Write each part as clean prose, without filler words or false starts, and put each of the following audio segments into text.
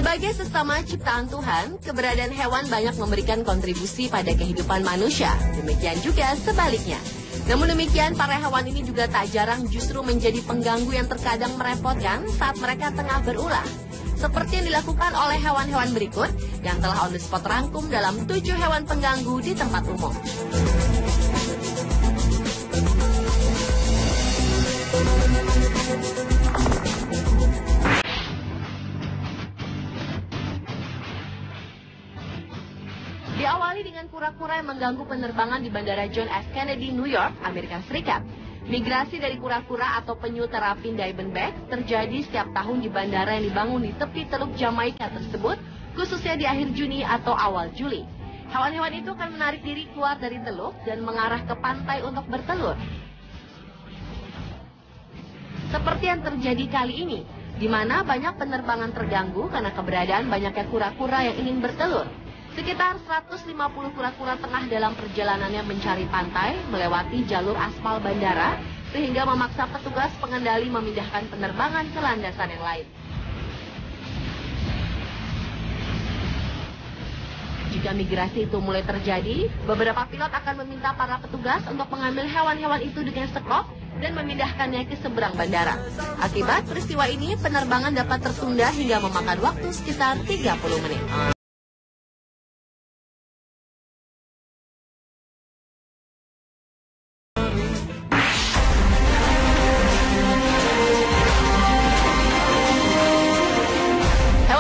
Sebagai sesama ciptaan Tuhan, keberadaan hewan banyak memberikan kontribusi pada kehidupan manusia. Demikian juga sebaliknya. Namun demikian, para hewan ini juga tak jarang justru menjadi pengganggu yang terkadang merepotkan saat mereka tengah berulah. Seperti yang dilakukan oleh hewan-hewan berikut yang telah on the spot rangkum dalam 7 hewan pengganggu di tempat umum. Diawali dengan kura-kura yang mengganggu penerbangan di Bandara John F. Kennedy, New York, Amerika Serikat. Migrasi dari kura-kura atau penyu terapin diamondback terjadi setiap tahun di bandara yang dibangun di tepi Teluk Jamaika tersebut, khususnya di akhir Juni atau awal Juli. Hewan-hewan itu akan menarik diri keluar dari teluk dan mengarah ke pantai untuk bertelur. Seperti yang terjadi kali ini, di mana banyak penerbangan terganggu karena keberadaan banyaknya kura-kura yang ingin bertelur. Sekitar 150 kura-kura tengah dalam perjalanannya mencari pantai, melewati jalur aspal bandara, sehingga memaksa petugas pengendali memindahkan penerbangan ke landasan yang lain. Jika migrasi itu mulai terjadi, beberapa pilot akan meminta para petugas untuk mengambil hewan-hewan itu dengan sekop dan memindahkannya ke seberang bandara. Akibat peristiwa ini, penerbangan dapat tertunda hingga memakan waktu sekitar 30 menit.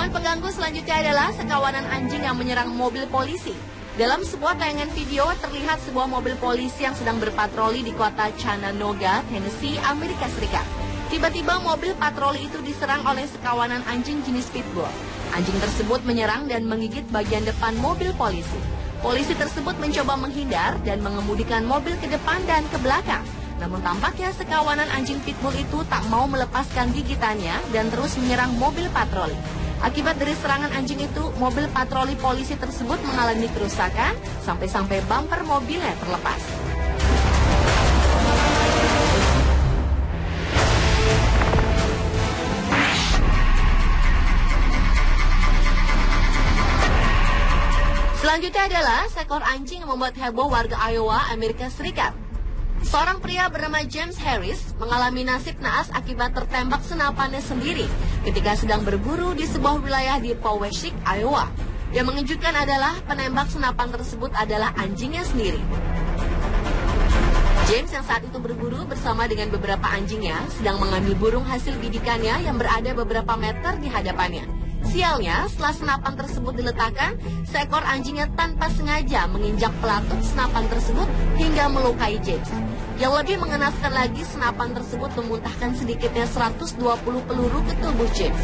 Pengganggu selanjutnya adalah sekawanan anjing yang menyerang mobil polisi. Dalam sebuah tayangan video terlihat sebuah mobil polisi yang sedang berpatroli di kota Chattanooga, Tennessee, Amerika Serikat. Tiba-tiba mobil patroli itu diserang oleh sekawanan anjing jenis pitbull. Anjing tersebut menyerang dan menggigit bagian depan mobil polisi. Polisi tersebut mencoba menghindar dan mengemudikan mobil ke depan dan ke belakang. Namun tampaknya sekawanan anjing pitbull itu tak mau melepaskan gigitannya dan terus menyerang mobil patroli. Akibat dari serangan anjing itu, mobil patroli polisi tersebut mengalami kerusakan sampai-sampai bumper mobilnya terlepas. Selanjutnya adalah seekor anjing yang membuat heboh warga Iowa, Amerika Serikat. Seorang pria bernama James Harris mengalami nasib naas akibat tertembak senapannya sendiri ketika sedang berburu di sebuah wilayah di Poweshiek, Iowa. Yang mengejutkan adalah penembak senapan tersebut adalah anjingnya sendiri. James yang saat itu berburu bersama dengan beberapa anjingnya sedang mengambil burung hasil bidikannya yang berada beberapa meter di hadapannya. Sialnya, setelah senapan tersebut diletakkan, seekor anjingnya tanpa sengaja menginjak pelatut senapan tersebut hingga melukai James. Yang lebih mengenaskan lagi, senapan tersebut memuntahkan sedikitnya 120 peluru ke tubuh James.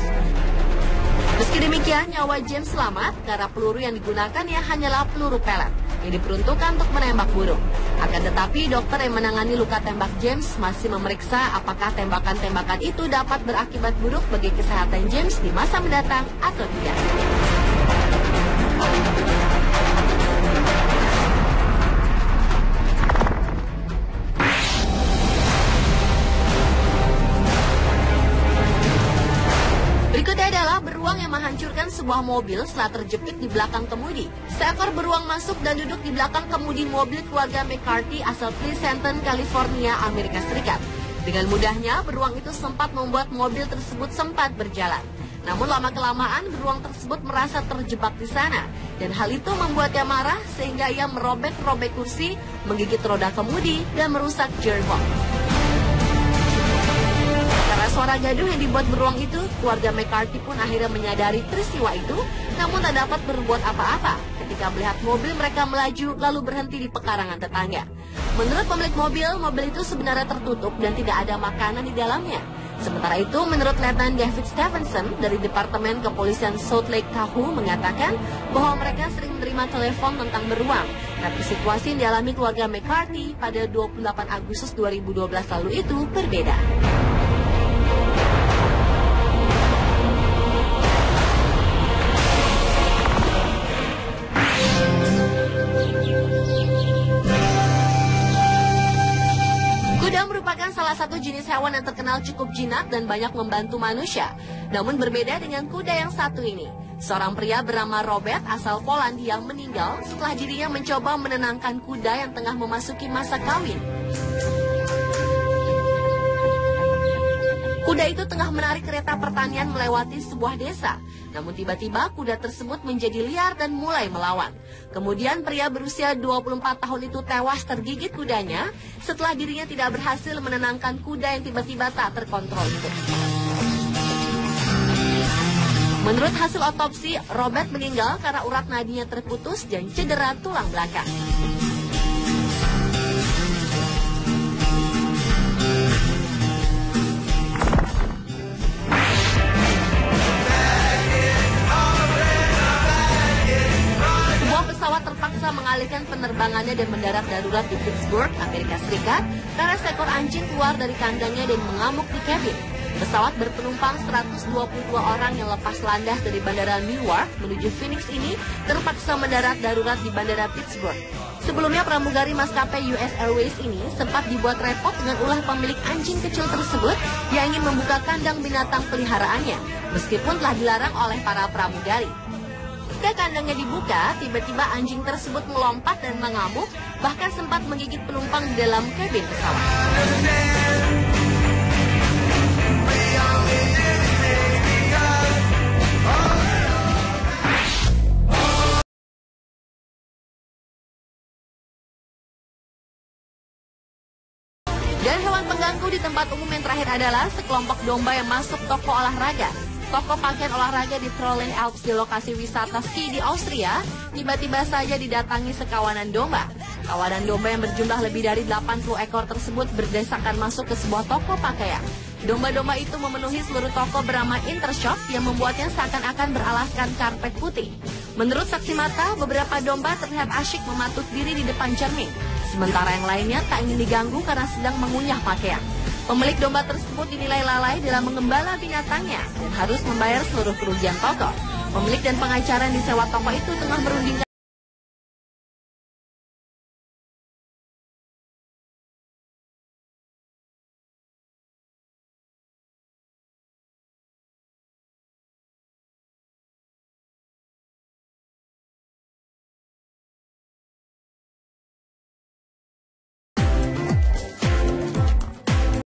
Meski demikian, nyawa James selamat karena peluru yang digunakannya hanyalah peluru pelet yang diperuntukkan untuk menembak burung. Akan tetapi, dokter yang menangani luka tembak James masih memeriksa apakah tembakan-tembakan itu dapat berakibat buruk bagi kesehatan James di masa mendatang atau tidak. Berikutnya adalah beruang yang menghancurkan sebuah mobil setelah terjepit di belakang kemudi. Seekor beruang masuk dan duduk di belakang kemudi mobil keluarga McCarthy asal Pleasanton, California, Amerika Serikat. Dengan mudahnya, beruang itu sempat membuat mobil tersebut sempat berjalan. Namun lama-kelamaan, beruang tersebut merasa terjebak di sana. Dan hal itu membuatnya marah sehingga ia merobek-robek kursi, menggigit roda kemudi, dan merusak gearbox. Suara gaduh yang dibuat beruang itu, keluarga McCarthy pun akhirnya menyadari peristiwa itu, namun tak dapat berbuat apa-apa ketika melihat mobil mereka melaju lalu berhenti di pekarangan tetangga. Menurut pemilik mobil, mobil itu sebenarnya tertutup dan tidak ada makanan di dalamnya. Sementara itu, menurut Letnan David Stevenson dari Departemen Kepolisian Salt Lake Tahoe mengatakan bahwa mereka sering menerima telepon tentang beruang. Tapi situasi yang dialami keluarga McCarthy pada 28 Agustus 2012 lalu itu berbeda. Kuda merupakan salah satu jenis hewan yang terkenal terkenal cukup jinak dan banyak membantu manusia. Namun berbeda dengan kuda yang satu ini. Seorang pria bernama Robert asal Polandia meninggal setelah dirinya mencoba menenangkan kuda yang tengah memasuki masa kawin. Kuda itu tengah menarik kereta pertanian melewati sebuah desa. Namun tiba-tiba kuda tersebut menjadi liar dan mulai melawan. Kemudian pria berusia 24 tahun itu tewas tergigit kudanya setelah dirinya tidak berhasil menenangkan kuda yang tiba-tiba tak terkontrol itu. Menurut hasil otopsi, Robert meninggal karena urat nadinya terputus dan cedera tulang belakang. Pesawat terpaksa mengalihkan penerbangannya dan mendarat darurat di Pittsburgh, Amerika Serikat karena seekor anjing keluar dari kandangnya dan mengamuk di kabin. Pesawat berpenumpang 122 orang yang lepas landas dari Bandara Newark menuju Phoenix ini terpaksa mendarat darurat di Bandara Pittsburgh. Sebelumnya pramugari maskapai US Airways ini sempat dibuat repot dengan ulah pemilik anjing kecil tersebut yang ingin membuka kandang binatang peliharaannya, meskipun telah dilarang oleh para pramugari. Ketika kandangnya dibuka, tiba-tiba anjing tersebut melompat dan mengamuk, bahkan sempat menggigit penumpang di dalam kabin pesawat. Dan hewan pengganggu di tempat umum yang terakhir adalah sekelompok domba yang masuk toko olahraga. Toko pakaian olahraga di Trolling Alps di lokasi wisata ski di Austria tiba-tiba saja didatangi sekawanan domba. Kawanan domba yang berjumlah lebih dari 80 ekor tersebut berdesakan masuk ke sebuah toko pakaian. Domba-domba itu memenuhi seluruh toko bernama Intershop yang membuatnya seakan-akan beralaskan karpet putih. Menurut saksi mata, beberapa domba terlihat asyik mematuk diri di depan cermin. Sementara yang lainnya tak ingin diganggu karena sedang mengunyah pakaian. Pemilik domba tersebut dinilai lalai dalam mengembala binatangnya dan harus membayar seluruh kerugian toko. Pemilik dan pengacara yang disewa toko itu tengah merundingkan